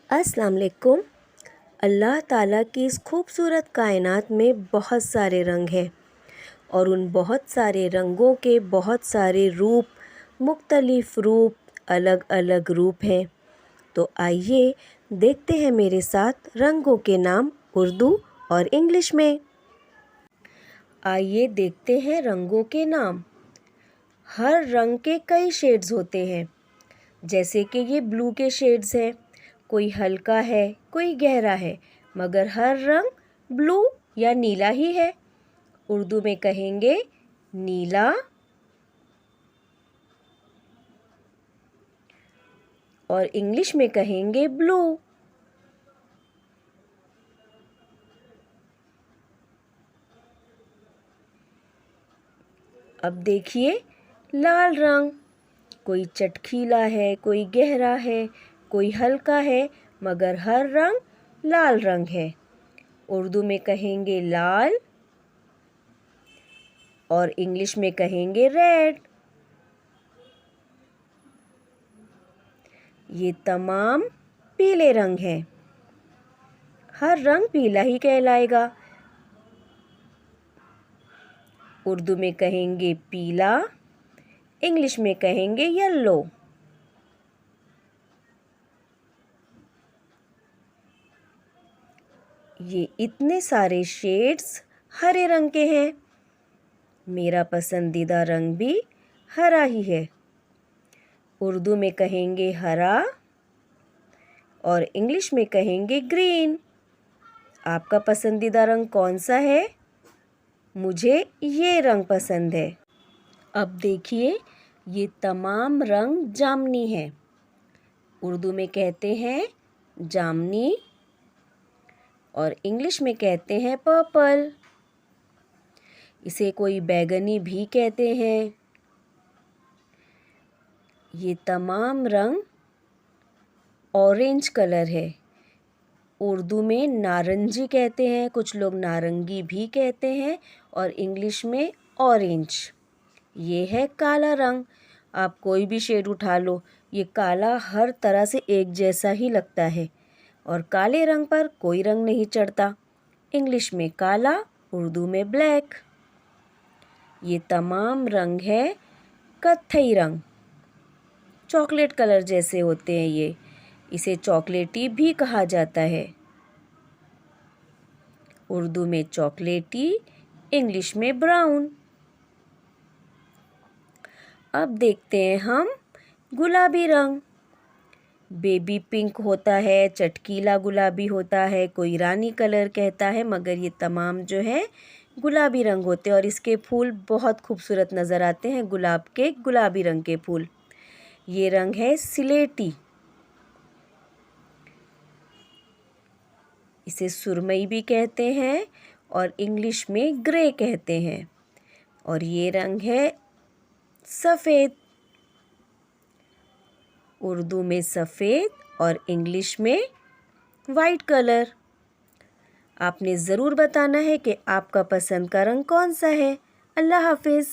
अस्सलाम वालेकुम। अल्लाह ताला की इस खूबसूरत कायनात में बहुत सारे रंग हैं और उन बहुत सारे रंगों के बहुत सारे रूप, मुख्तलिफ़ रूप, अलग अलग रूप हैं। तो आइए देखते हैं मेरे साथ रंगों के नाम उर्दू और इंग्लिश में। आइए देखते हैं रंगों के नाम। हर रंग के कई शेड्स होते हैं, जैसे कि ये ब्लू के शेड्स हैं। कोई हल्का है, कोई गहरा है, मगर हर रंग ब्लू या नीला ही है। उर्दू में कहेंगे नीला, और इंग्लिश में कहेंगे ब्लू। अब देखिए लाल रंग। कोई चटकीला है, कोई गहरा है, कोई हल्का है, मगर हर रंग लाल रंग है। उर्दू में कहेंगे लाल और इंग्लिश में कहेंगे रेड। ये तमाम पीले रंग हैं। हर रंग पीला ही कहलाएगा। उर्दू में कहेंगे पीला, इंग्लिश में कहेंगे येलो। ये इतने सारे शेड्स हरे रंग के हैं। मेरा पसंदीदा रंग भी हरा ही है। उर्दू में कहेंगे हरा और इंग्लिश में कहेंगे ग्रीन। आपका पसंदीदा रंग कौन सा है? मुझे ये रंग पसंद है। अब देखिए ये तमाम रंग जामनी हैं। उर्दू में कहते हैं जामनी और इंग्लिश में कहते हैं पर्पल। इसे कोई बैगनी भी कहते हैं। ये तमाम रंग ऑरेंज कलर है। उर्दू में नारंगी कहते हैं, कुछ लोग नारंगी भी कहते हैं, और इंग्लिश में ऑरेंज। ये है काला रंग। आप कोई भी शेड उठा लो, ये काला हर तरह से एक जैसा ही लगता है और काले रंग पर कोई रंग नहीं चढ़ता। इंग्लिश में काला, उर्दू में ब्लैक। ये तमाम रंग है कत्थई रंग। चॉकलेट कलर जैसे होते हैं ये। इसे चॉकलेटी भी कहा जाता है। उर्दू में चॉकलेटी, इंग्लिश में ब्राउन। अब देखते हैं हम गुलाबी रंग। बेबी पिंक होता है, चटकीला गुलाबी होता है, कोई रानी कलर कहता है, मगर ये तमाम जो है गुलाबी रंग होते हैं और इसके फूल बहुत खूबसूरत नज़र आते हैं। गुलाब के गुलाबी रंग के फूल। ये रंग है सिलेटी। इसे सुरमई भी कहते हैं और इंग्लिश में ग्रे कहते हैं। और ये रंग है सफ़ेद। उर्दू में सफ़ेद और इंग्लिश में वाइट कलर। आपने ज़रूर बताना है कि आपका पसंद का रंग कौन सा है। अल्लाह हाफिज़।